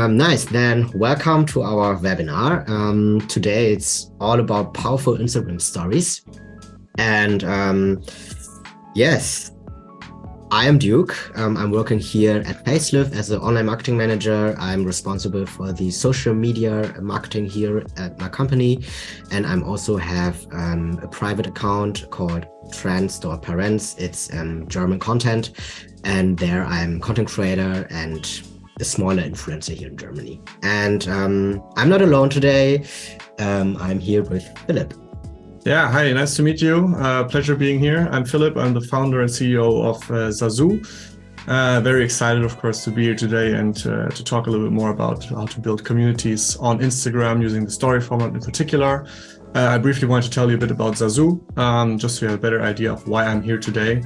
Nice. Then welcome to our webinar. Today it's all about powerful Instagram stories. And yes, I am Duke. I'm working here at Facelift as an online marketing manager. I'm responsible for the social media marketing here at my company. And I'm also have a private account called Trends or Parents. It's German content. And there I'm content creator and a smaller influencer here in Germany. And I'm not alone today. I'm here with Philip. Yeah, hi, nice to meet you. Pleasure being here. I'm Philip. I'm the founder and CEO of Zazu. Very excited, of course, to be here today and to talk a little bit more about how to build communities on Instagram using the story format in particular. I briefly want to tell you a bit about Zazu, just so you have a better idea of why I'm here today.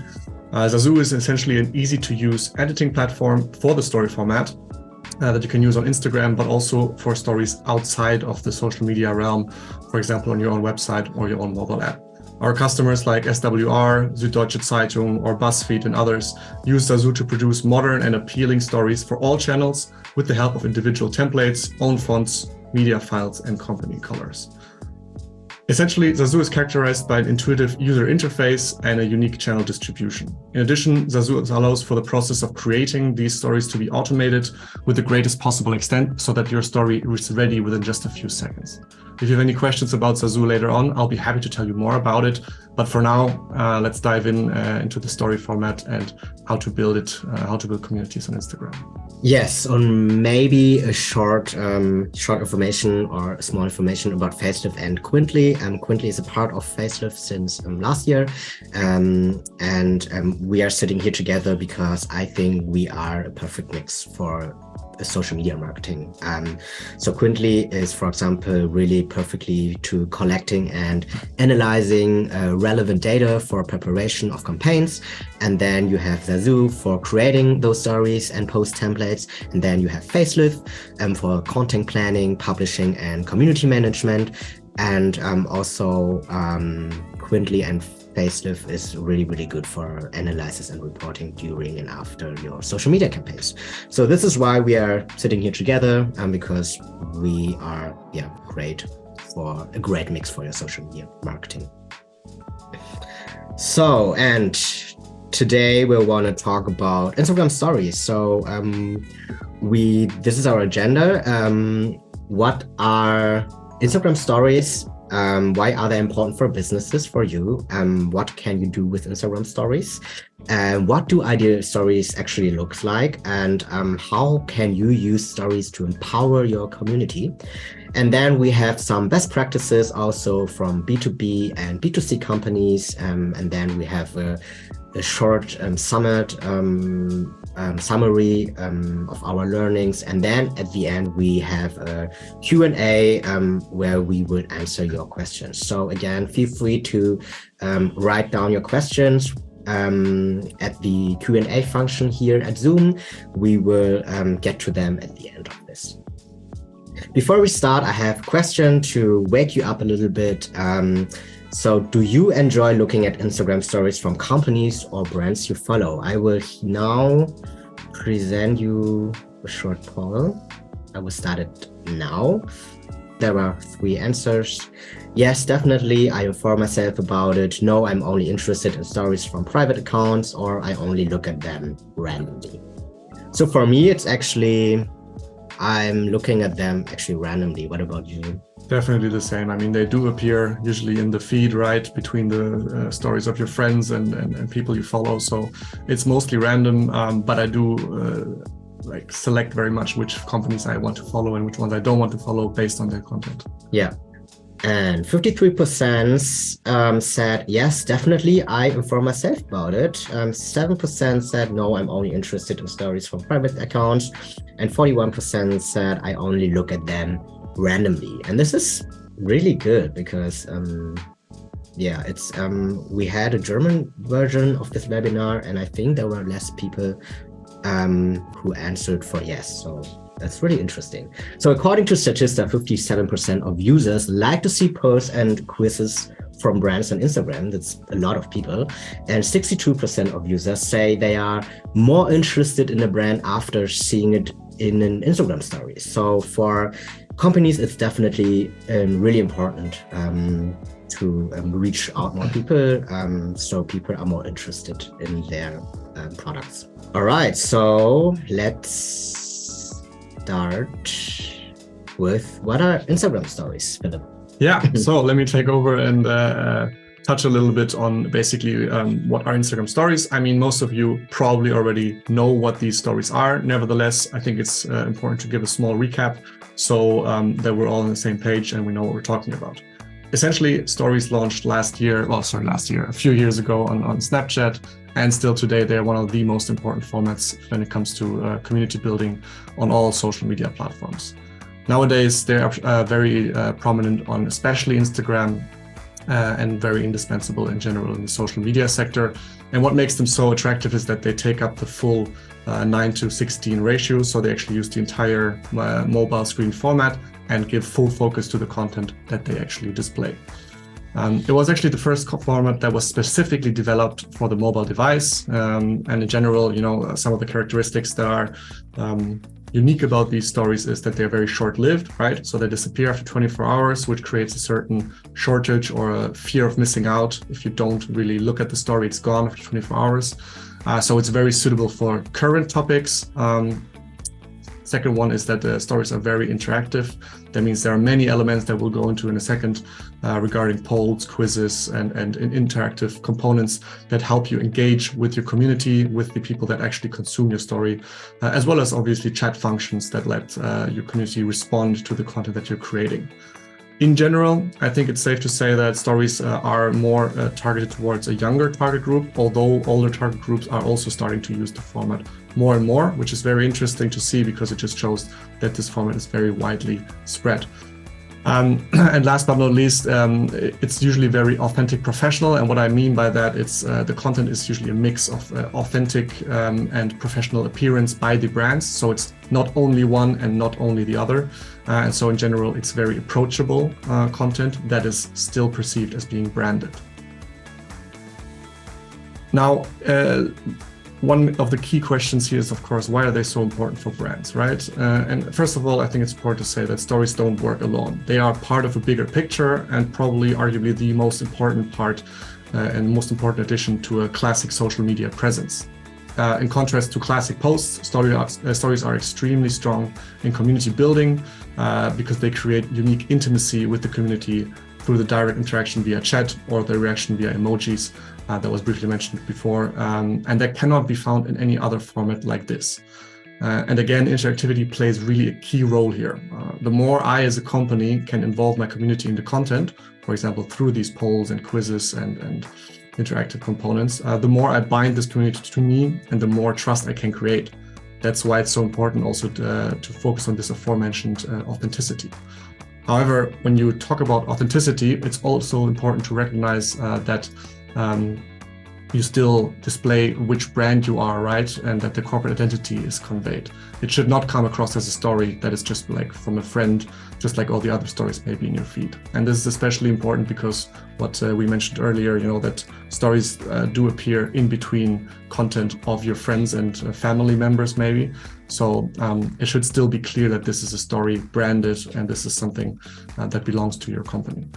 Zazu is essentially an easy-to-use editing platform for the story format that you can use on Instagram, but also for stories outside of the social media realm, for example, on your own website or your own mobile app. Our customers like SWR, Süddeutsche Zeitung, or BuzzFeed and others use Zazu to produce modern and appealing stories for all channels with the help of individual templates, own fonts, media files, and company colors. Essentially, Zazu is characterized by an intuitive user interface and a unique channel distribution. In addition, Zazu allows for the process of creating these stories to be automated with the greatest possible extent so that your story is ready within just a few seconds. If you have any questions about Zazu later on, I'll be happy to tell you more about it. But for now, let's dive into the story format and how to build it, how to build communities on Instagram. Yes, on maybe a short information or small information about Facelift and Quintly. Quintly is a part of Facelift since last year, and we are sitting here together because I think we are a perfect mix for social media marketing. So Quintly is, for example, really perfectly to collecting and analyzing relevant data for preparation of campaigns. And then you have Zazu for creating those stories and post templates. And then you have Facelift for content planning, publishing, and community management. And also Quintly and Facelift is really, really good for analysis and reporting during and after your social media campaigns. So this is why we are sitting here together, because we are great for a great mix for your social media marketing. So, and today we want to talk about Instagram stories. So this is our agenda. What are Instagram stories? Why are they important for businesses, for you? What can you do with Instagram stories? What do ideal stories actually look like? And how can you use stories to empower your community? And then we have some best practices also from B2B and B2C companies. And then we have a short summary of our learnings. And then at the end, we have a Q&A where we will answer your questions. So again, feel free to write down your questions at the Q&A function here at Zoom. We will get to them at the end of this. Before we start, I have a question to wake you up a little bit. So do you enjoy looking at Instagram stories from companies or brands you follow? I will now present you a short poll. I will start it now. There are 3 answers. Yes, definitely. I inform myself about it. No, I'm only interested in stories from private accounts, or I only look at them randomly. So for me, it's actually, I'm looking at them actually randomly. What about you? Definitely the same. I mean, they do appear usually in the feed, right, between the stories of your friends and people you follow. So it's mostly random, but I do select very much which companies I want to follow and which ones I don't want to follow based on their content. Yeah. And 53% said, yes, definitely, I inform myself about it. 7% said, no, I'm only interested in stories from private accounts. And 41% said, I only look at them randomly. And this is really good because, it's we had a German version of this webinar, and I think there were less people who answered for yes. So that's really interesting. So according to Statista, 57% of users like to see polls and quizzes from brands on Instagram. That's a lot of people. And 62% of users say they are more interested in a brand after seeing it in an Instagram story. So for companies, it's definitely really important to reach out more people, so people are more interested in their products. All right, so let's start with what are Instagram stories, Philip? Yeah, so let me take over and touch a little bit on basically what are Instagram stories. I mean, most of you probably already know what these stories are. Nevertheless, I think it's important to give a small recap so that we're all on the same page and we know what we're talking about. Essentially, stories launched a few years ago on Snapchat, and still today they're one of the most important formats when it comes to community building on all social media platforms. Nowadays, they are very prominent on especially Instagram and very indispensable in general in the social media sector. And what makes them so attractive is that they take up the full 9:16 ratio. So they actually use the entire mobile screen format and give full focus to the content that they actually display. It was actually the first format that was specifically developed for the mobile device. And in general, some of the characteristics that are unique about these stories is that they're very short-lived, right? So they disappear after 24 hours, which creates a certain shortage or a fear of missing out. If you don't really look at the story, it's gone after 24 hours. So it's very suitable for current topics. Second one is that the stories are very interactive. That means there are many elements that we'll go into in a second regarding polls, quizzes, and interactive components that help you engage with your community, with the people that actually consume your story, as well as obviously chat functions that let your community respond to the content that you're creating. In general, I think it's safe to say that stories are more targeted towards a younger target group, although older target groups are also starting to use the format more and more, which is very interesting to see because it just shows that this format is very widely spread. And last but not least, it's usually very authentic professional. And what I mean by that, it's the content is usually a mix of authentic and professional appearance by the brands. So it's not only one and not only the other. And so in general, it's very approachable content that is still perceived as being branded. Now, one of the key questions here is, of course, why are they so important for brands, right? And first of all, I think it's important to say that stories don't work alone. They are part of a bigger picture and probably arguably the most important part and most important addition to a classic social media presence. In contrast to classic posts, stories are extremely strong in community building because they create unique intimacy with the community through the direct interaction via chat or the reaction via emojis that was briefly mentioned before, and that cannot be found in any other format like this. And again, interactivity plays really a key role here. The more I as a company can involve my community in the content, for example, through these polls and quizzes and interactive components, the more I bind this community to me and the more trust I can create. That's why it's so important also to focus on this aforementioned authenticity. However, when you talk about authenticity, it's also important to recognize that you still display which brand you are, right? And that the corporate identity is conveyed. It should not come across as a story that is just like from a friend, just like all the other stories maybe in your feed. And this is especially important because what we mentioned earlier, that stories do appear in between content of your friends and family members maybe. So it should still be clear that this is a story branded and this is something that belongs to your company.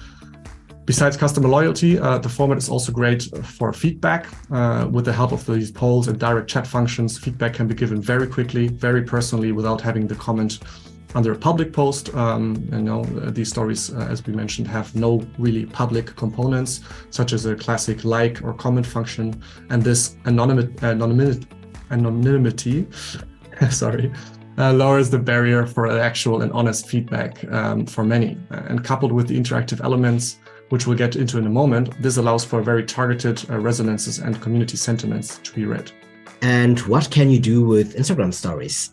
Besides customer loyalty, the format is also great for feedback. With the help of these polls and direct chat functions, feedback can be given very quickly, very personally, without having the comment under a public post. These stories, as we mentioned, have no really public components, such as a classic like or comment function. And this anonymity lowers the barrier for actual and honest feedback for many. And coupled with the interactive elements, which we'll get into in a moment, this allows for very targeted resonances and community sentiments to be read. And what can you do with Instagram stories?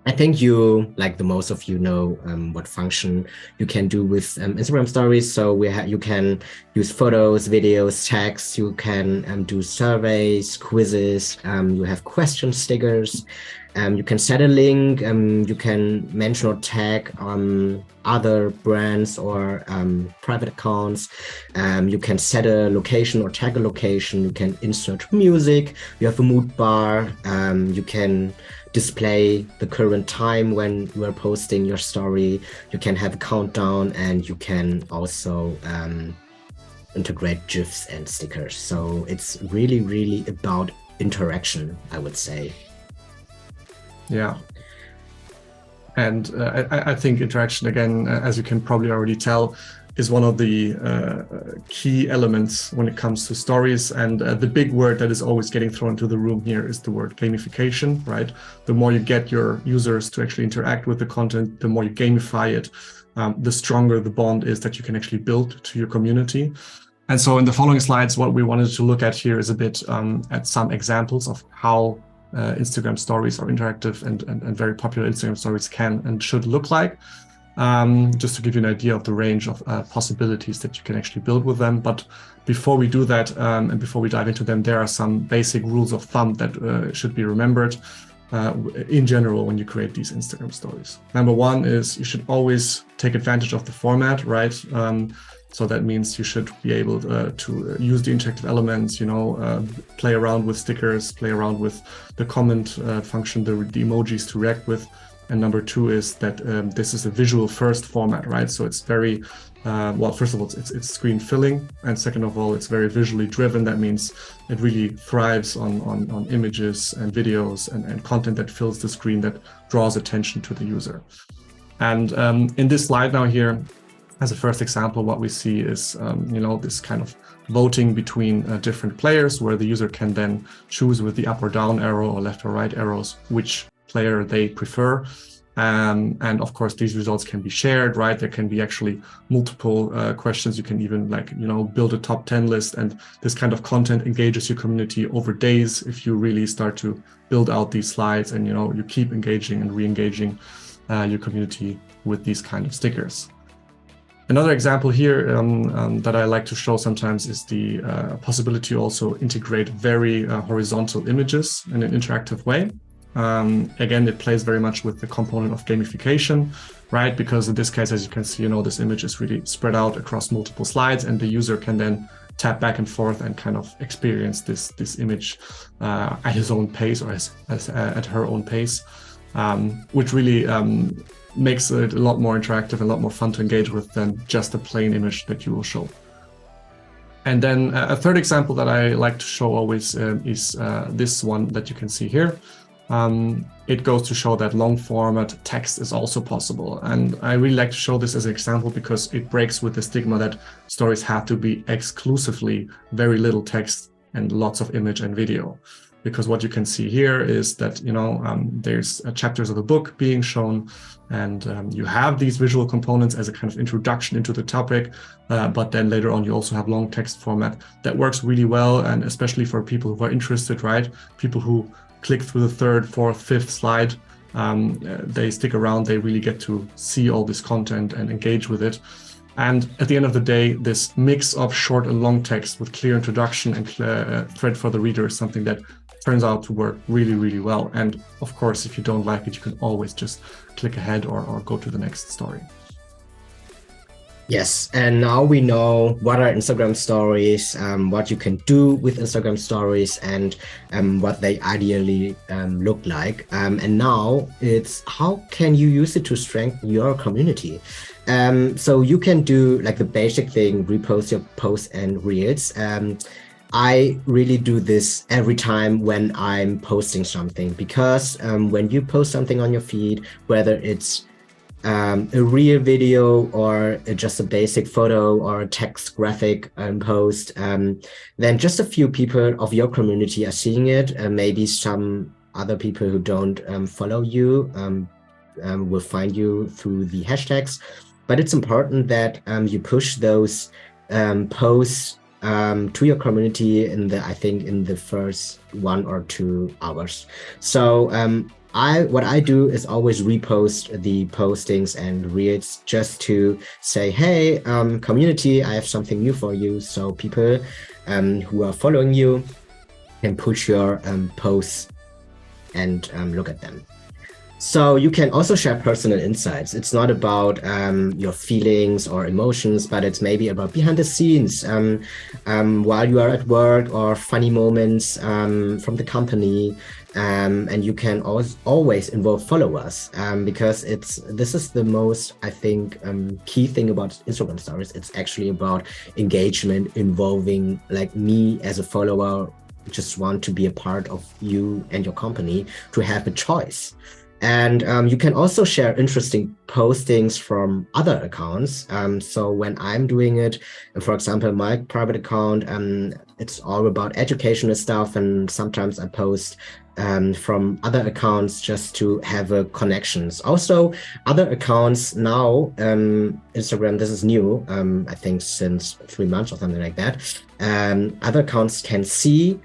I think you, like the most of you know, what function you can do with Instagram stories. So you can use photos, videos, text. You can do surveys, quizzes. You have question stickers. You can set a link. You can mention or tag other brands or private accounts. You can set a location or tag a location. You can insert music. You have a mood bar. You can display the current time when you are posting your story. You can have a countdown, and you can also integrate GIFs and stickers. So it's really, really about interaction, I would say. Yeah. And I think interaction, again, as you can probably already tell, is one of the key elements when it comes to stories. And the big word that is always getting thrown into the room here is the word gamification, right? The more you get your users to actually interact with the content, the more you gamify it, the stronger the bond is that you can actually build to your community. And so in the following slides, what we wanted to look at here is a bit at some examples of how Instagram stories or interactive and very popular Instagram stories can and should look like. Just to give you an idea of the range of possibilities that you can actually build with them. But before we do that, and before we dive into them, there are some basic rules of thumb that should be remembered in general when you create these Instagram stories. Number one is you should always take advantage of the format, right? So that means you should be able to use the interactive elements, play around with stickers, play around with the comment function, the emojis to react with. And number two is that this is a visual first format, right? So it's very, first of all, it's screen filling. And second of all, it's very visually driven. That means it really thrives on images and videos and content that fills the screen, that draws attention to the user. And in this slide now here, as a first example, what we see is, this kind of voting between different players, where the user can then choose with the up or down arrow or left or right arrows which player they prefer. And of course, these results can be shared, right? There can be actually multiple questions. You can even build a top 10 list, and this kind of content engages your community over days if you really start to build out these slides and, you keep engaging and re-engaging your community with these kind of stickers. Another example here that I like to show sometimes is the possibility to also integrate very horizontal images in an interactive way. Again, it plays very much with the component of gamification, right? Because in this case, as you can see, this image is really spread out across multiple slides, and the user can then tap back and forth and kind of experience this image at his own pace, or at her own pace, which really makes it a lot more interactive and a lot more fun to engage with than just a plain image that you will show. And then a third example that I like to show always is this one that you can see here. It goes to show that long format text is also possible. And I really like to show this as an example because it breaks with the stigma that stories have to be exclusively very little text and lots of image and video. Because what you can see here is that, there's chapters of the book being shown, and you have these visual components as a kind of introduction into the topic. But then later on, you also have long text format that works really well. And especially for people who are interested, right? People who click through the third, fourth, fifth slide, they stick around, they really get to see all this content and engage with it. And at the end of the day, this mix of short and long text with clear introduction and thread for the reader is something that turns out to work really, really well. And of course, if you don't like it, you can always just click ahead or go to the next story. Yes, and now we know what are Instagram stories, what you can do with Instagram stories, and what they ideally look like. And now it's how can you use it to strengthen your community? So you can do like the basic thing, repost your posts and reels. I really do this every time when I'm posting something, because when you post something on your feed, whether it's a real video or just a basic photo or a text graphic post, then just a few people of your community are seeing it, and maybe some other people who don't follow you will find you through the hashtags. But it's important that you push those posts to your community in the first 1 or 2 hours. So what I do is always repost the postings and reels just to say, hey, community, I have something new for you. So people who are following you can push your posts and look at them. So you can also share personal insights. It's not about your feelings or emotions, but it's maybe about behind the scenes while you are at work, or funny moments from the company. And you can always involve followers because this is the most, I think, key thing about Instagram stories. It's actually about engagement, involving, like, me as a follower just want to be a part of you and your company, to have a choice. And you can also share interesting postings from other accounts. So when I'm doing it, for example, my private account, it's all about educational stuff. And sometimes I post from other accounts just to have connections. Also, other accounts now, Instagram, this is new, I think since 3 months or something like that. Other accounts can see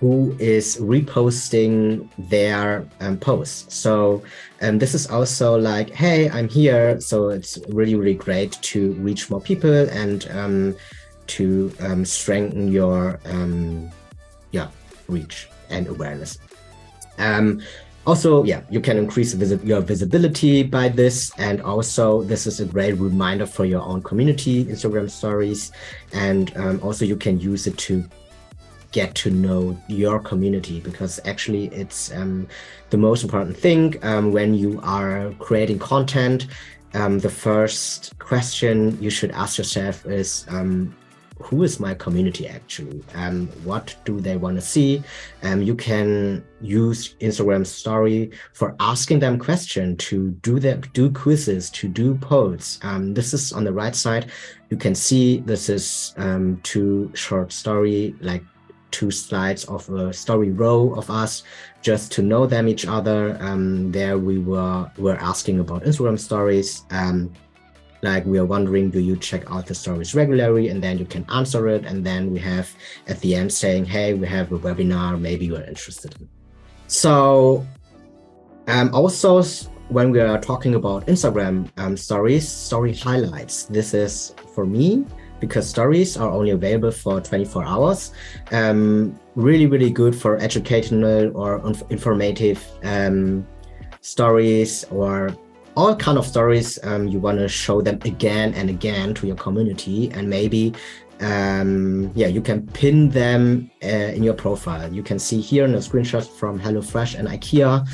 who is reposting their posts. So this is also like, hey, I'm here. So it's really, really great to reach more people and to strengthen your reach and awareness. Also, you can increase your visibility by this. And also, this is a great reminder for your own community, Instagram stories. And also you can use it to get to know your community, because actually it's the most important thing when you are creating content. The first question you should ask yourself is, who is my community actually? What do they want to see? You can use Instagram story for asking them questions, to do quizzes, to do polls. This is on the right side. You can see this is 2 short story, like 2 slides of a story row of us, just to know them each other. There we were asking about Instagram stories. Like, we are wondering, do you check out the stories regularly? And then you can answer it. And then we have at the end saying, hey, we have a webinar, maybe you are interested in. So also, when we are talking about Instagram stories, story highlights, this is for me, because stories are only available for 24 hours. Really, really good for educational or informative stories, or all kind of stories. You want to show them again and again to your community, and maybe you can pin them in your profile. You can see here in a screenshot from HelloFresh and IKEA,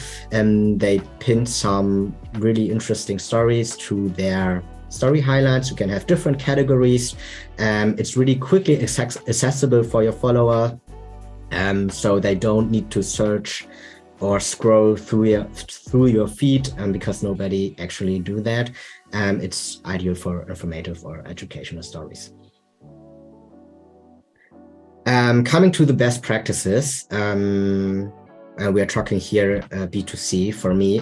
they pinned some really interesting stories to their story highlights. You can have different categories. It's really quickly accessible for your follower, so they don't need to search or scroll through your feed, because nobody actually do that. It's ideal for informative or educational stories. Coming to the best practices, we are talking here B2C. For me,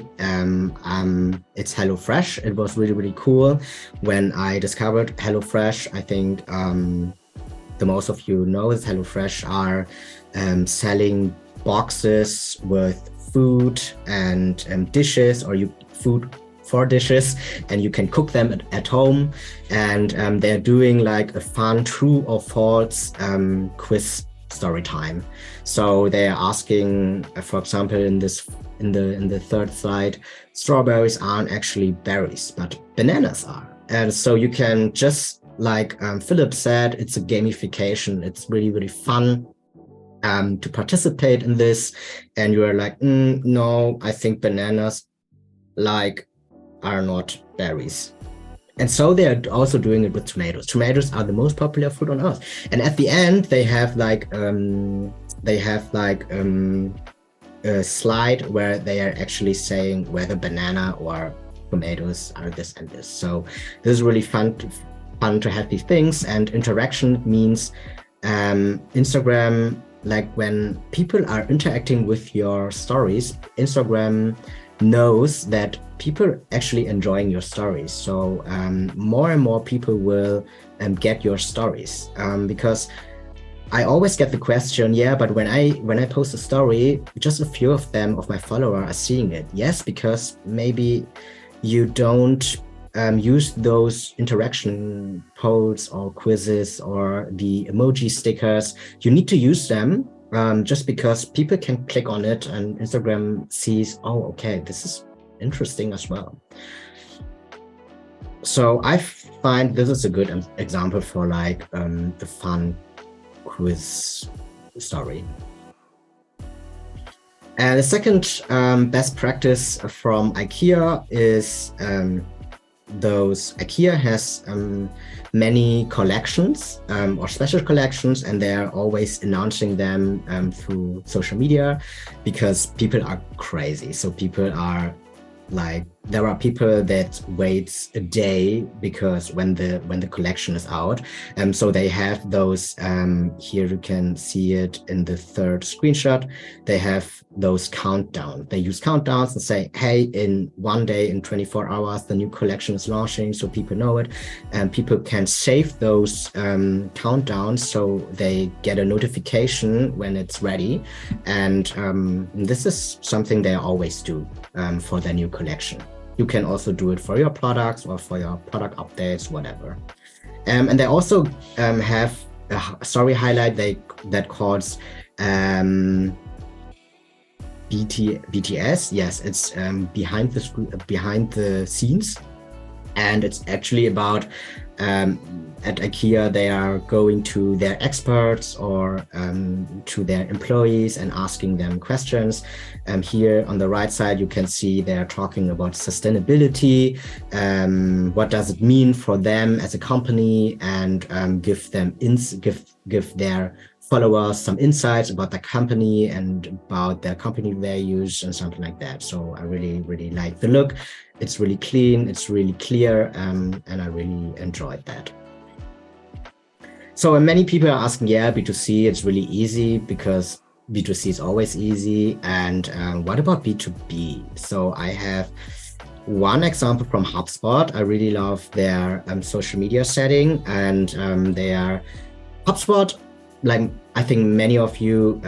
it's HelloFresh. It was really, really cool when I discovered HelloFresh. I think the most of you know is HelloFresh are selling boxes with food and dishes, or food for dishes, and you can cook them at home. And they're doing like a fun true or false quiz story time. So they are asking, for example, in the 3rd slide, strawberries aren't actually berries, but bananas are. And so you can just, like Philip said, it's a gamification. It's really, really fun to participate in this. And you're like, no, I think bananas are not berries. And so they're also doing it with tomatoes. Tomatoes are the most popular fruit on earth. And at the end, they have a slide where they are actually saying whether banana or tomatoes are this and this. So this is really fun to have these things. And interaction means Instagram, like when people are interacting with your stories, Instagram knows that people are actually enjoying your stories. So more and more people will get your stories, because I always get the question, yeah, but when I post a story, just a few of them of my followers are seeing it. Yes, because maybe you don't use those interaction polls or quizzes or the emoji stickers. You need to use them just because people can click on it and Instagram sees, oh, okay, this is interesting as well. So I find this is a good example for like a fun quiz story. And the second best practice from IKEA is those IKEA has many collections or special collections, and they're always announcing them through social media because people are crazy. So people are like, there are people that wait a day because when the collection is out, so they have those here you can see it in the third screenshot. They have those countdown. They use countdowns and say, hey, in 1 day, in 24 hours, the new collection is launching, so people know it, and people can save those countdowns so they get a notification when it's ready. And this is something they always do for their new collection. You can also do it for your products or for your product updates, whatever. And they also have a story highlight that calls BTS. Yes, it's behind the scenes, and it's actually about at IKEA they are going to their experts or to their employees and asking them questions. Here on the right side you can see they're talking about sustainability, what does it mean for them as a company, and give their followers some insights about the company and about their company values and something like that. So I really like the look. It's really clean, it's really clear, and I really enjoyed that. So many people are asking, yeah, B2C, it's really easy because B2C is always easy. And what about B2B? So I have one example from HubSpot. I really love their social media setting, and their HubSpot, like I think many of you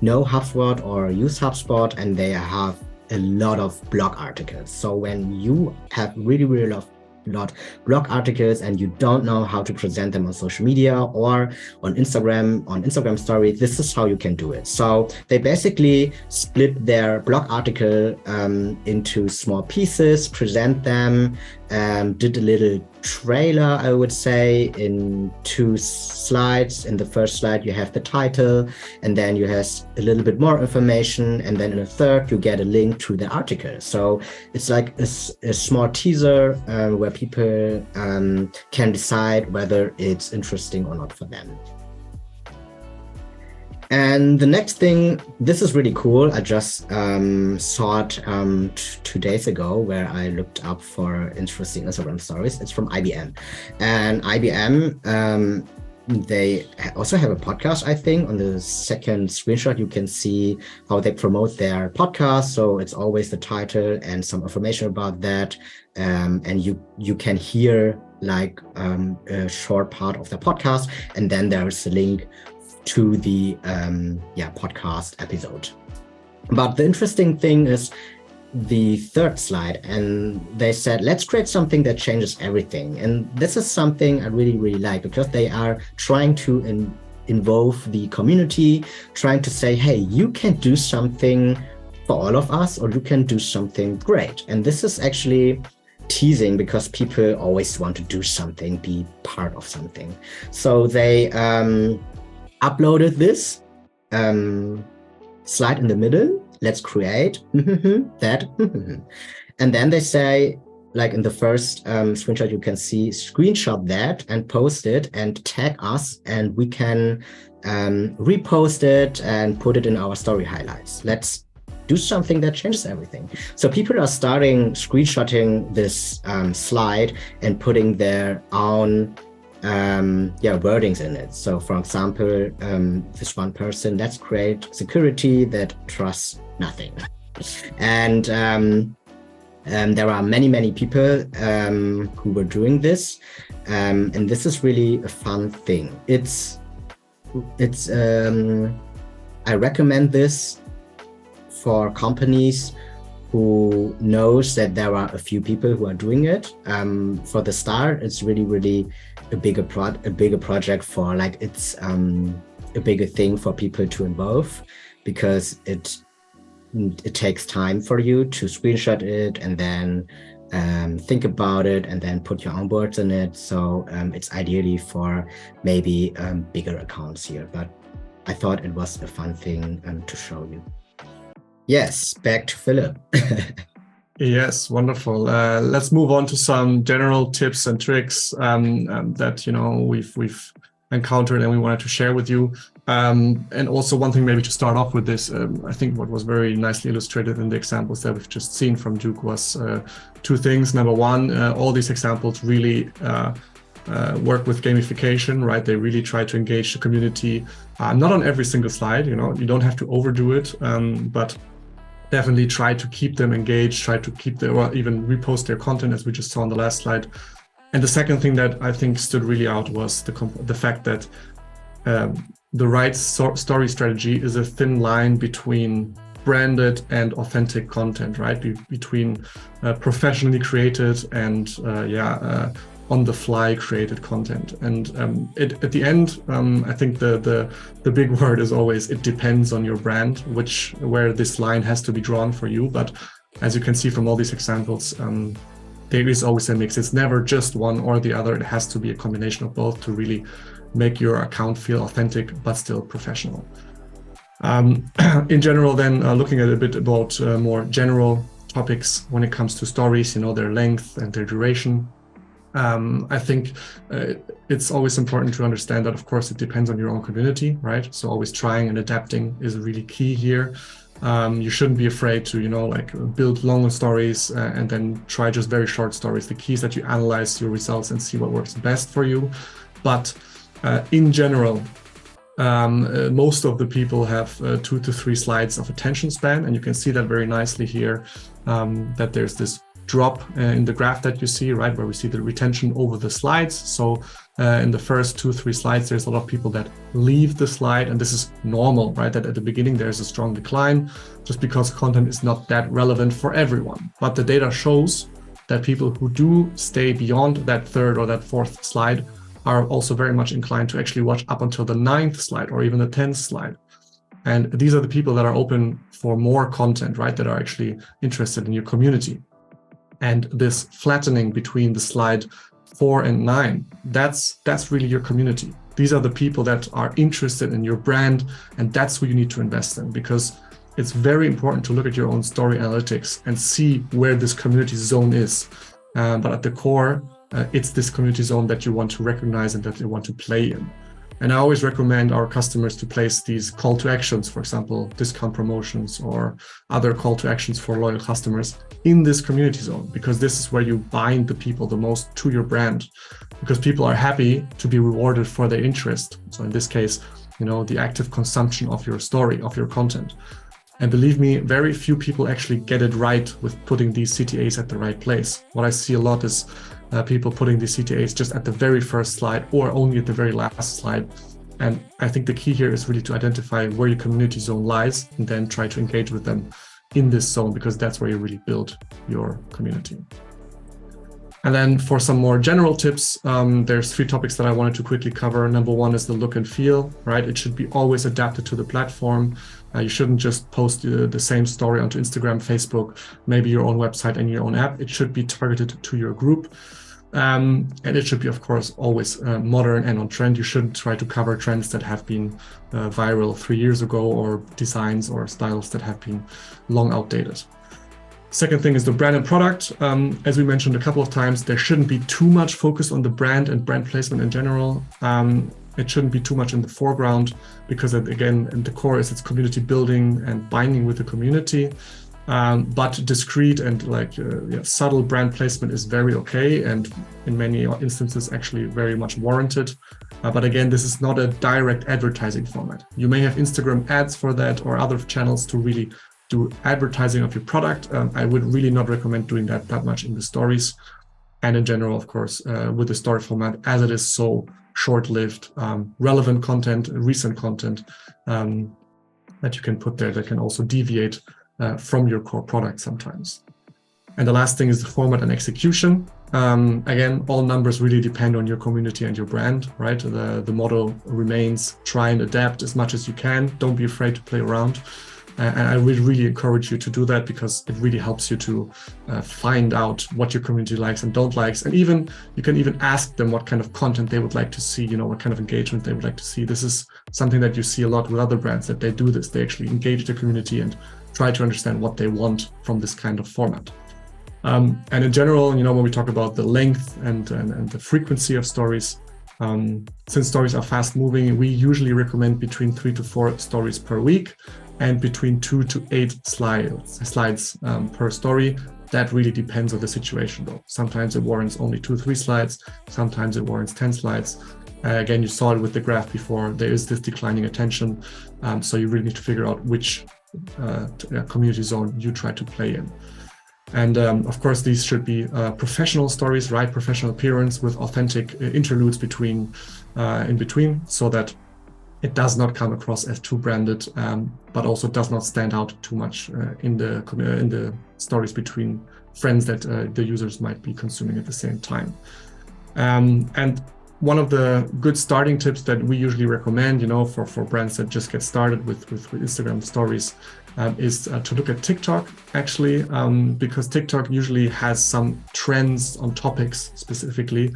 know HubSpot or use HubSpot, and they have a lot of blog articles. So when you have really lot blog articles and you don't know how to present them on social media or on Instagram stories, this is how you can do it. So they basically split their blog article into small pieces, present them, did a little trailer, I would say, in 2 slides. In the first slide you have the title, and then you have a little bit more information, and then in a third you get a link to the article. So it's like a small teaser where people can decide whether it's interesting or not for them. And the next thing, this is really cool. I just saw it 2 days ago, where I looked up for interesting Instagram stories. It's from IBM. And IBM, they also have a podcast, I think. On the second screenshot, you can see how they promote their podcast. So it's always the title and some information about that. And you can hear like a short part of the podcast. And then there's a link to the podcast episode. But the interesting thing is the third slide, and they said, let's create something that changes everything. And this is something I really like, because they are trying to involve the community, trying to say, hey, you can do something for all of us, or you can do something great. And this is actually teasing, because people always want to do something, be part of something. So they uploaded this slide in the middle. Let's create that. And then they say, like in the first screenshot, you can see, screenshot that and post it and tag us, and we can repost it and put it in our story highlights. Let's do something that changes everything. So people are starting screenshotting this slide and putting their own wordings in it. So for example, this one person, let's create security that trusts nothing. And there are many people who were doing this, and this is really a fun thing. It's it's I recommend this for companies who knows that there are a few people who are doing it. For the start, it's really a bigger project for like it's a bigger thing for people to involve, because it takes time for you to screenshot it and then think about it and then put your own words in it. So it's ideally for maybe bigger accounts here, but I thought it was a fun thing to show you. Yes, back to Philip. Yes, wonderful. Let's move on to some general tips and tricks that we've encountered and we wanted to share with you. And also one thing maybe to start off with this, I think what was very nicely illustrated in the examples that we've just seen from Duke was two things. Number one, all these examples really work with gamification, right? They really try to engage the community, not on every single slide, you don't have to overdo it, but definitely try to keep them engaged, try to keep or even repost their content, as we just saw on the last slide. And the second thing that I think stood really out was the fact that the right story strategy is a thin line between branded and authentic content, right? Between professionally created and on-the-fly created content. And at the end, I think the big word is always, it depends on your brand, where this line has to be drawn for you. But as you can see from all these examples, there is always a mix. It's never just one or the other. It has to be a combination of both to really make your account feel authentic, but still professional. In general, then looking at a bit about more general topics when it comes to stories, their length and their duration. I think it's always important to understand that, of course, it depends on your own community, right? So always trying and adapting is really key here. You shouldn't be afraid to, build longer stories and then try just very short stories. The key is that you analyze your results and see what works best for you. But in general, most of the people have 2 to 3 slides of attention span, and you can see that very nicely here, that there's this drop in the graph that you see, right, where we see the retention over the slides. So in the first 2-3 slides, there's a lot of people that leave the slide, and this is normal, right? That at the beginning there's a strong decline just because content is not that relevant for everyone. But the data shows that people who do stay beyond that 3rd or that 4th slide are also very much inclined to actually watch up until the 9th slide or even the 10th slide. And these are the people that are open for more content, right? That are actually interested in your community. And this flattening between the slide 4 and 9, that's really your community. These are the people that are interested in your brand, and that's who you need to invest in, because it's very important to look at your own story analytics and see where this community zone is. But at the core, it's this community zone that you want to recognize and that you want to play in. And I always recommend our customers to place these call to actions, for example, discount promotions or other call to actions for loyal customers in this community zone, because this is where you bind the people the most to your brand, because people are happy to be rewarded for their interest. So in this case, the active consumption of your story, of your content. And believe me, very few people actually get it right with putting these CTAs at the right place. What I see a lot is people putting these CTAs just at the very first slide or only at the very last slide. And I think the key here is really to identify where your community zone lies and then try to engage with them in this zone, because that's where you really build your community. And then for some more general tips, there's 3 topics that I wanted to quickly cover. Number 1 is the look and feel, right? It should be always adapted to the platform. You shouldn't just post the same story onto Instagram, Facebook, maybe your own website and your own app. It should be targeted to your group. And it should be, of course, always modern and on trend. You shouldn't try to cover trends that have been viral 3 years ago, or designs or styles that have been long outdated. Second thing is the brand and product. As we mentioned a couple of times, there shouldn't be too much focus on the brand and brand placement in general. It shouldn't be too much in the foreground, because again, in the core is it's community building and binding with the community. But discreet and subtle brand placement is very okay, and in many instances actually very much warranted. But again, this is not a direct advertising format. You may have Instagram ads for that or other channels to really do advertising of your product. I would really not recommend doing that much in the stories. And in general, of course, with the story format, as it is so short-lived, relevant content, recent content that you can put there that can also deviate from your core product sometimes. And the last thing is the format and execution. Again, all numbers really depend on your community and your brand, right? The motto remains try and adapt as much as you can. Don't be afraid to play around. And I would really encourage you to do that because it really helps you to find out what your community likes and don't likes. And even you can even ask them what kind of content they would like to see, what kind of engagement they would like to see. This is something that you see a lot with other brands, that they do this. They actually engage the community and try to understand what they want from this kind of format. And in general, when we talk about the length and the frequency of stories, since stories are fast moving, we usually recommend between 3 to 4 stories per week and between 2 to 8 slides per story. That really depends on the situation though. Sometimes it warrants only 2-3 slides. Sometimes it warrants 10 slides. Again, you saw it with the graph before. There is this declining attention. So you really need to figure out which community zone you try to play in. And of course, these should be professional stories, right? Professional appearance with authentic interludes in between, so that it does not come across as too branded, but also does not stand out too much in the stories between friends that the users might be consuming at the same time. And one of the good starting tips that we usually recommend, for brands that just get started with Instagram stories, is to look at TikTok, actually, because TikTok usually has some trends on topics specifically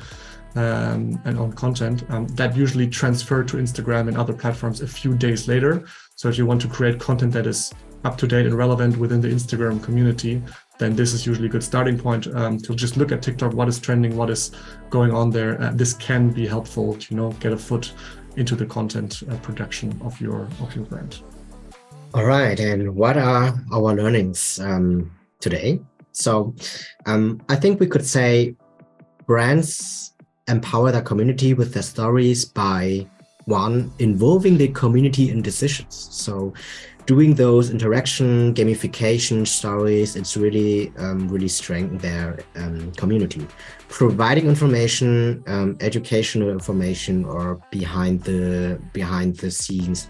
and on content that usually transfer to Instagram and other platforms a few days later. So if you want to create content that is up to date and relevant within the Instagram community, then this is usually a good starting point to just look at TikTok, what is trending, what is going on there. This can be helpful to get a foot into the content production of your brand. All right, and what are our learnings today? So I think we could say brands empower their community with their stories by, one, involving the community in decisions. So doing those interaction, gamification stories, it's really strengthen their community. Providing information, educational information, or behind the scenes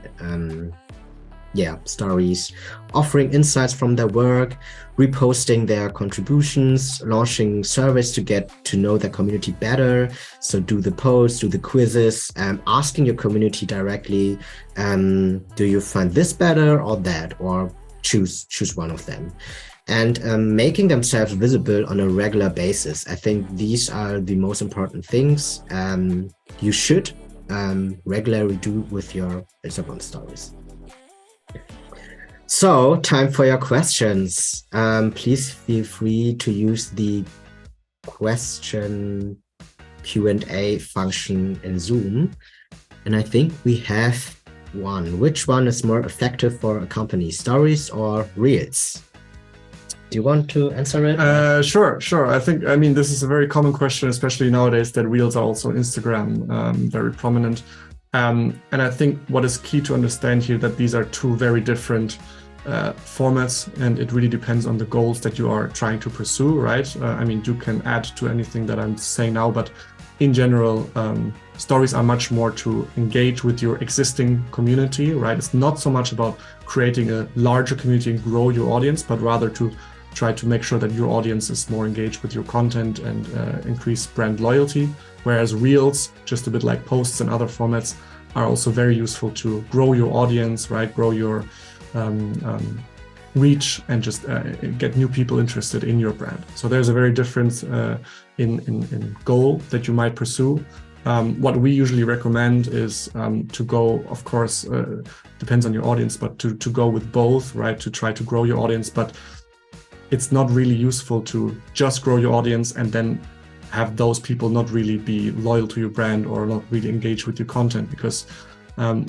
stories, offering insights from their work, reposting their contributions, launching surveys to get to know their community better. So do the posts, do the quizzes, asking your community directly, do you find this better or that, or choose one of them. And making themselves visible on a regular basis. I think these are the most important things you should regularly do with your Instagram stories. So, time for your questions. Please feel free to use the question Q&A function in Zoom. And I think we have one. Which one is more effective for a company, stories or reels? Do you want to answer it? Sure. I mean, this is a very common question, especially nowadays that reels are also Instagram very prominent. And I think what is key to understand here that these are two very different formats, and it really depends on the goals that you are trying to pursue, right? I mean, you can add to anything that I'm saying now, but in general, stories are much more to engage with your existing community, right? It's not so much about creating a larger community and grow your audience, but rather to try to make sure that your audience is more engaged with your content and increase brand loyalty. Whereas reels, just a bit like posts and other formats, are also very useful to grow your audience, right? Grow your reach and just get new people interested in your brand. So there's a very difference in goal that you might pursue. What we usually recommend is to go, of course, depends on your audience, but to go with both, right? To try to grow your audience, but it's not really useful to just grow your audience and then have those people not really be loyal to your brand or not really engage with your content, because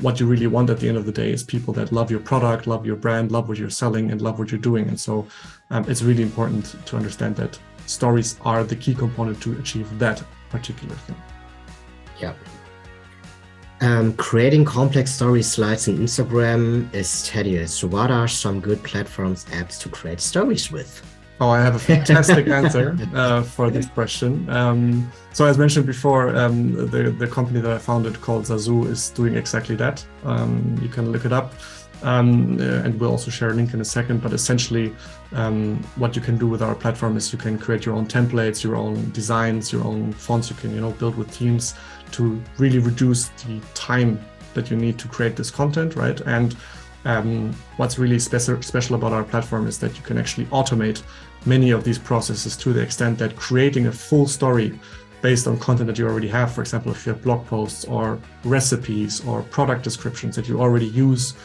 what you really want at the end of the day is people that love your product, love your brand, love what you're selling, and love what you're doing. And so it's really important to understand that stories are the key component to achieve that particular thing. Yeah. Creating complex story slides in Instagram is tedious. So what are some good platforms, apps to create stories with? Oh, I have a fantastic answer for this question. So as mentioned before, the company that I founded called Zazu is doing exactly that. You can look it up, and we'll also share a link in a second. But essentially, what you can do with our platform is you can create your own templates, your own designs, your own fonts. You can, build with teams to really reduce the time that you need to create this content, right? And what's really special about our platform is that you can actually automate many of these processes to the extent that creating a full story based on content that you already have, for example, if you have blog posts or recipes or product descriptions that you already use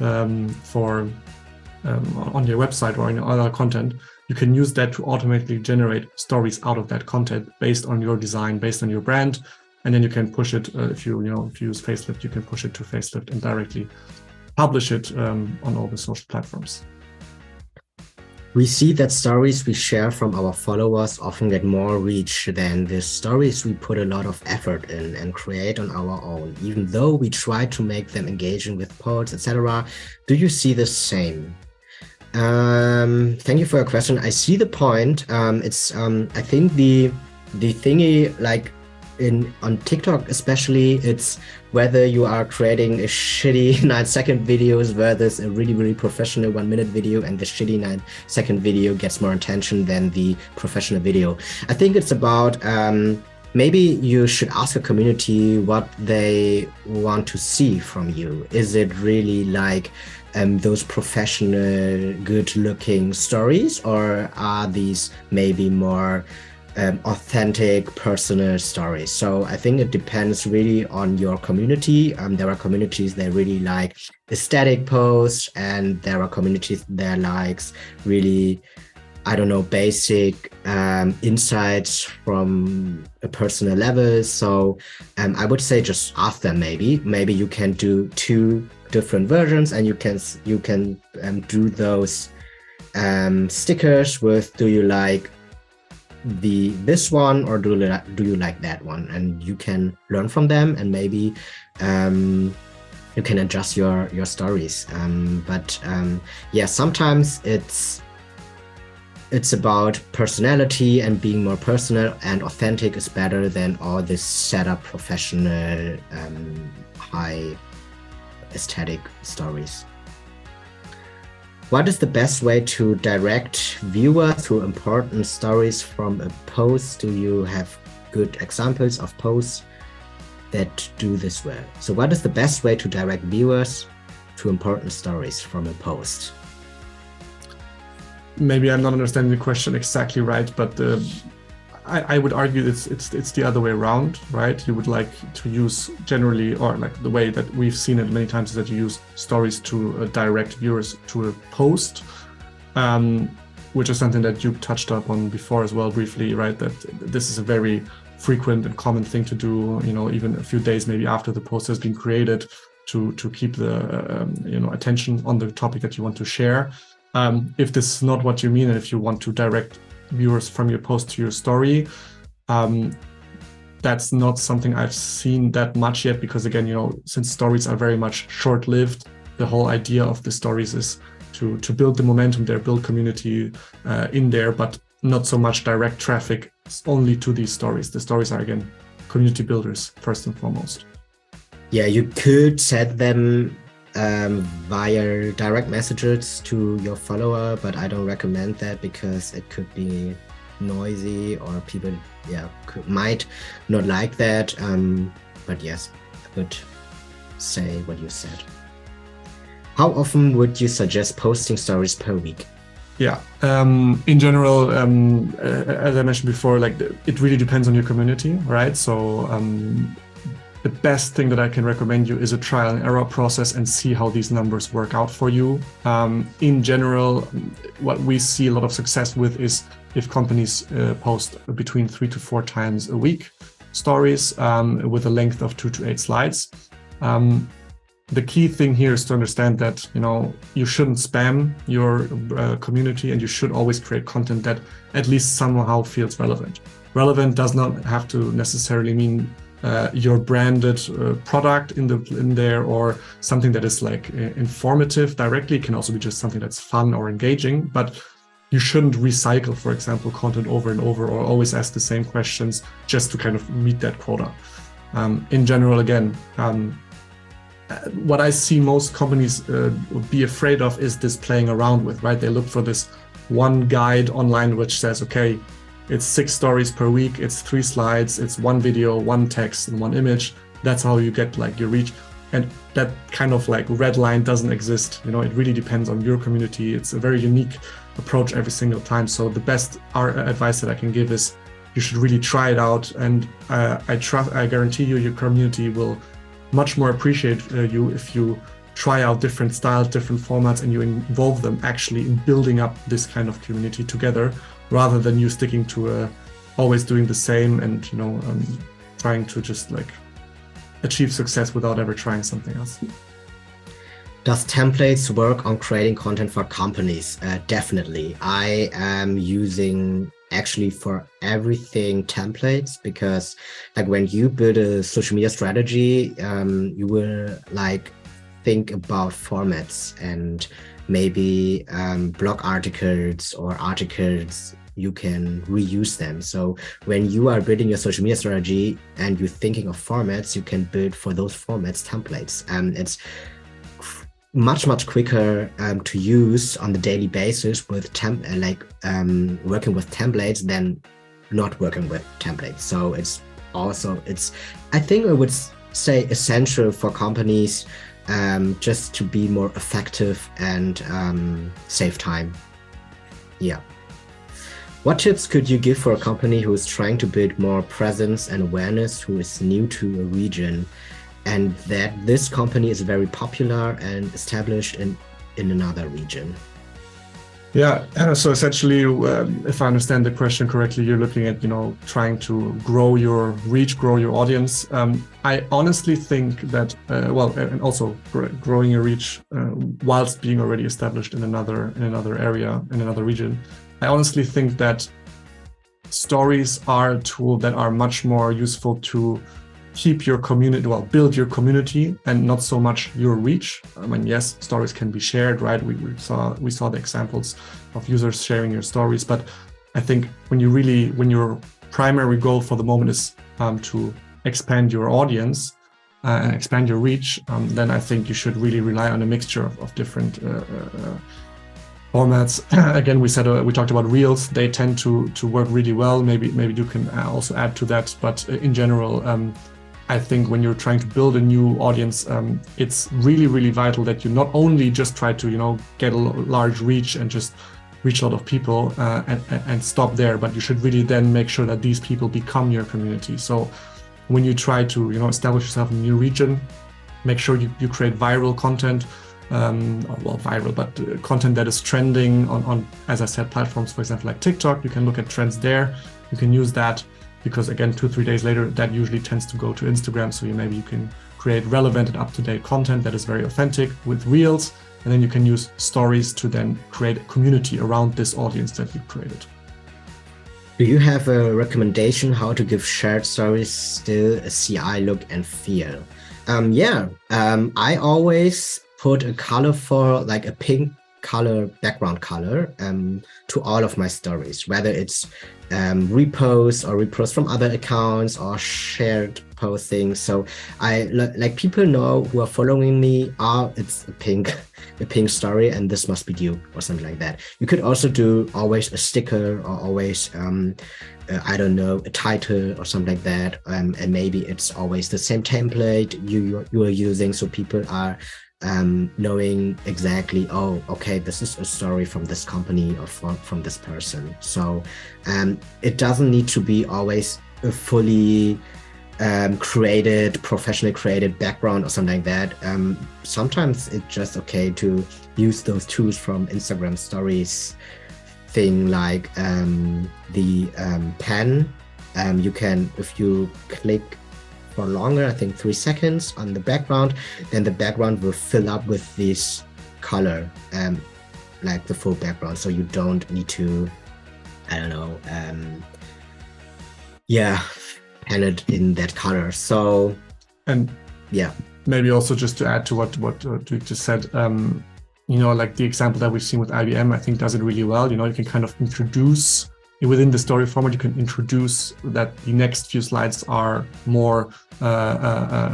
on your website or in other content, you can use that to automatically generate stories out of that content based on your design, based on your brand. And then you can push it, if you use Facelift, you can push it to Facelift and directly publish it on all the social platforms. We see that stories we share from our followers often get more reach than the stories we put a lot of effort in and create on our own, even though we try to make them engaging with posts, etc. Do you see the same? Thank you for your question. I see the point. I think the thingy, like on TikTok especially, it's whether you are creating a shitty 9-second videos versus a really, really professional 1-minute video, and the shitty 9-second video gets more attention than the professional video. I think it's about maybe you should ask a community what they want to see from you. Is it really like those professional, good-looking stories, or are these maybe more authentic personal stories? So I think it depends really on your community. There are communities that really like aesthetic posts, and there are communities that likes really, I don't know, basic insights from a personal level. So I would say just ask them. Maybe you can do 2 different versions, and you can do those stickers with, do you like this one, or do you like that one? And you can learn from them, and maybe you can adjust your stories. But sometimes it's about personality, and being more personal and authentic is better than all this setup professional high aesthetic stories. What is the best way to direct viewers to important stories from a post? Do you have good examples of posts that do this well? So what is the best way to direct viewers to important stories from a post? Maybe I'm not understanding the question exactly right, but I would argue it's the other way around, right? You would like to use generally, or like the way that we've seen it many times, is that you use stories to direct viewers to a post, which is something that you touched upon before as well briefly, right? That this is a very frequent and common thing to do, even a few days maybe after the post has been created, to keep the attention on the topic that you want to share. If this is not what you mean, and if you want to direct viewers from your post to your story, that's not something I've seen that much yet, because again, since stories are very much short-lived, the whole idea of the stories is to build the momentum there, build community in there, but not so much direct traffic only to these stories. The stories are, again, community builders first and foremost. Yeah, you could set them via direct messages to your follower, but I don't recommend that, because it could be noisy, or people might not like that. But yes, I would say what you said. How often would you suggest posting stories per week? Yeah, in general, as I mentioned before, like it really depends on your community, right? So the best thing that I can recommend you is a trial and error process, and see how these numbers work out for you. In general, what we see a lot of success with is if companies post between 3 to 4 times a week stories with a length of 2 to 8 slides. The key thing here is to understand that you shouldn't spam your community, and you should always create content that at least somehow feels relevant. Relevant does not have to necessarily mean your branded product in there, or something that is like informative directly. It can also be just something that's fun or engaging, but you shouldn't recycle, for example, content over and over, or always ask the same questions just to kind of meet that quota. In general, again, what I see most companies be afraid of is this playing around with, right? They look for this one guide online which says, okay, it's 6 stories per week, it's 3 slides, it's 1 video, 1 text, and 1 image. That's how you get like your reach. And that kind of like red line doesn't exist. You know, it really depends on your community. It's a very unique approach every single time. So the best advice that I can give is you should really try it out. And I guarantee you, your community will much more appreciate you if you try out different styles, different formats, and you involve them actually in building up this kind of community together, rather than you sticking to always doing the same and, you know, trying to just like achieve success without ever trying something else. Does templates work on creating content for companies? Definitely. I am using actually for everything templates, because like when you build a social media strategy, you will like think about formats and maybe blog articles or articles, you can reuse them. So when you are building your social media strategy and you're thinking of formats, you can build for those formats templates. It's much quicker to use on the daily basis with working with templates than not working with templates. So it's I think I would say essential for companies just to be more effective and save time. Yeah. What tips could you give for a company who is trying to build more presence and awareness, who is new to a region, and that this company is very popular and established in another region? Yeah, so essentially, if I understand the question correctly, you're looking at, you know, trying to grow your reach, grow your audience. I honestly think that, and also growing your reach whilst being already established in another area, in another region. I honestly think that stories are a tool that are much more useful to keep your community, build your community, and not so much your reach. I mean, yes, stories can be shared, right? We saw the examples of users sharing your stories, but I think when your primary goal for the moment is to expand your audience and expand your reach, then I think you should really rely on a mixture of different formats. Again, we talked about reels. They tend to work really well. Maybe you can also add to that, but in general, I think when you're trying to build a new audience, it's really vital that you not only just try to, you know, get a large reach and just reach a lot of people and stop there, but you should really then make sure that these people become your community. So when you try to, you know, establish yourself in a new region, make sure you create viral content, content that is trending on, as I said, platforms, for example, like TikTok. You can look at trends there. You can use that, because again, 2-3 days later, that usually tends to go to Instagram. So you can create relevant and up-to-date content that is very authentic with reels. And then you can use stories to then create a community around this audience that you've created. Do you have a recommendation how to give shared stories still a CI look and feel? I always put a colorful, like a pink color, background color to all of my stories, whether it's reposts from other accounts or shared postings. So I like people know who are following me, it's a pink story and this must be you or something like that. You could also do always a sticker or always I don't know, a title or something like that, and maybe it's always the same template you are using, so people are knowing exactly, oh, okay, this is a story from this company or from this person. So it doesn't need to be always a fully professionally created background or something like that. Sometimes it's just okay to use those tools from Instagram stories thing, like the pen. You can, if you click for longer, I think 3 seconds on the background, then the background will fill up with this color, like the full background. So you don't need to, I don't know, pen it in that color. So, and maybe also just to add to what Duke just said, like the example that we've seen with IBM, I think does it really well. You can kind of introduce within the story format, you can introduce that the next few slides are more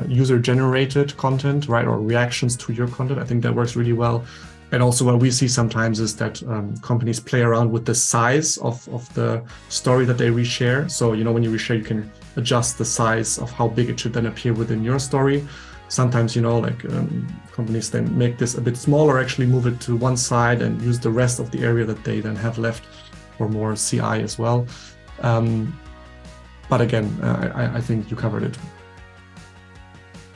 user-generated content, right, or reactions to your content. I think that works really well. And also what we see sometimes is that companies play around with the size of the story that they reshare. So, when you reshare, you can adjust the size of how big it should then appear within your story. Sometimes, companies then make this a bit smaller, actually move it to one side and use the rest of the area that they then have left for more CI as well. But again, I think you covered it.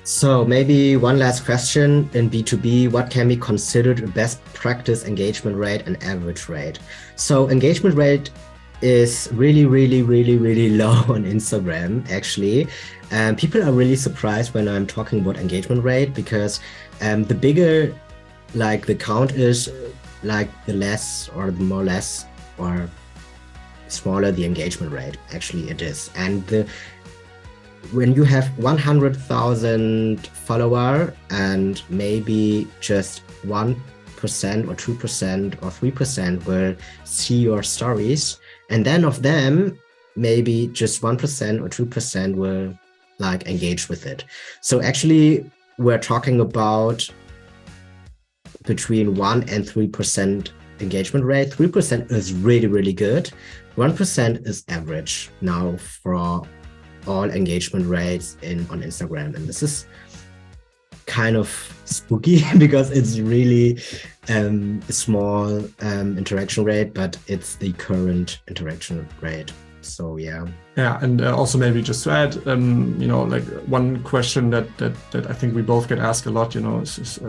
So maybe one last question in B2B, what can be considered a best practice engagement rate and average rate? So engagement rate is really, really, really, really low on Instagram, actually. People are really surprised when I'm talking about engagement rate, because the bigger the count is, the less or the more less or smaller the engagement rate actually it is. And when you have 100,000 follower and maybe just 1% or 2% or 3% will see your stories, and then of them maybe just 1% or 2% will engage with it. So actually we're talking about between 1 and 3% engagement rate. 3% is really, really good. 1% is average now for all engagement rates on Instagram. And this is kind of spooky because it's really a small interaction rate, but it's the current interaction rate. So yeah. Yeah, and also maybe just to add, one question that I think we both get asked a lot, is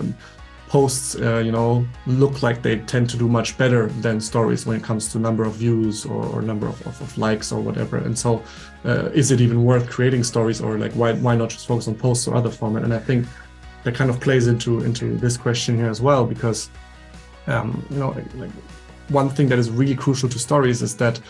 posts, look like they tend to do much better than stories when it comes to number of views or number of likes or whatever. And so is it even worth creating stories, or why not just focus on posts or other format? And I think that kind of plays into this question here as well, because one thing that is really crucial to stories is that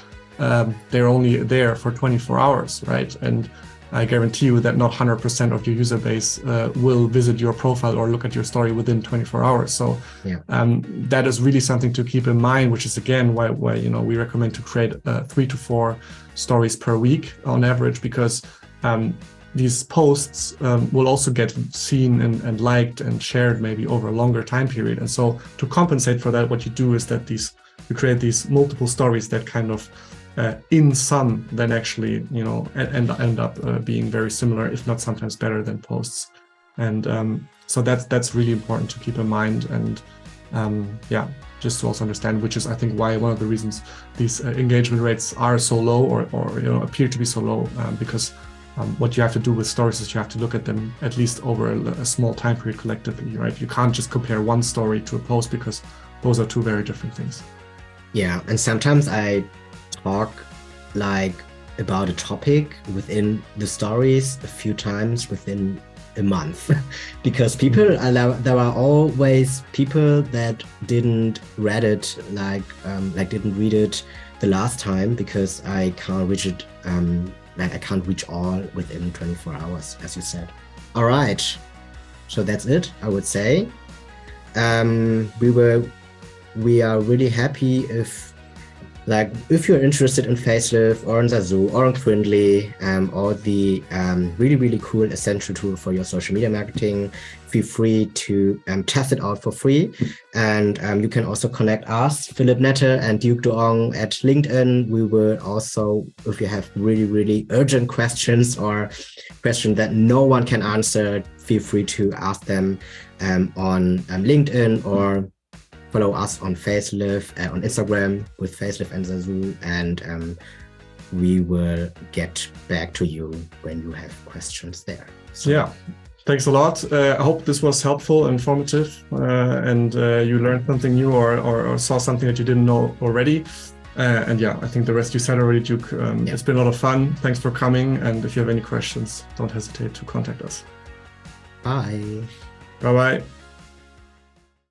they're only there for 24 hours, right? And I guarantee you that not 100% of your user base will visit your profile or look at your story within 24 hours. So yeah. That is really something to keep in mind, which is again why we recommend to create 3 to 4 stories per week on average, because these posts will also get seen and liked and shared maybe over a longer time period. And so to compensate for that, what you do is that you create these multiple stories that kind of in sum then actually end up being very similar, if not sometimes better than posts. And so that's really important to keep in mind. And just to also understand, which is I think why one of the reasons these engagement rates are so low or appear to be so low, because what you have to do with stories is you have to look at them at least over a small time period collectively, right? You can't just compare one story to a post, because those are two very different things. Yeah, and sometimes I talk about a topic within the stories a few times within a month because people there are always people that didn't read it didn't read it the last time, because I can't reach it I can't reach all within 24 hours, as you said. All right, so that's it, I would say. We are really happy if you're interested in Facelift or in Zazu or in Quintly, or the really, really cool essential tool for your social media marketing, feel free to test it out for free. And you can also connect us, Philip Nette and Duke Duong, at LinkedIn. We will also, if you have really, really urgent questions or questions that no one can answer, feel free to ask them on LinkedIn, or follow us on Facelift, on Instagram with Facelift and Zazu, and we will get back to you when you have questions there. So, yeah, thanks a lot. I hope this was helpful, informative, and you learned something new or saw something that you didn't know already. And yeah, I think the rest you said already, Duke. It's been a lot of fun. Thanks for coming. And if you have any questions, don't hesitate to contact us. Bye. Bye-bye.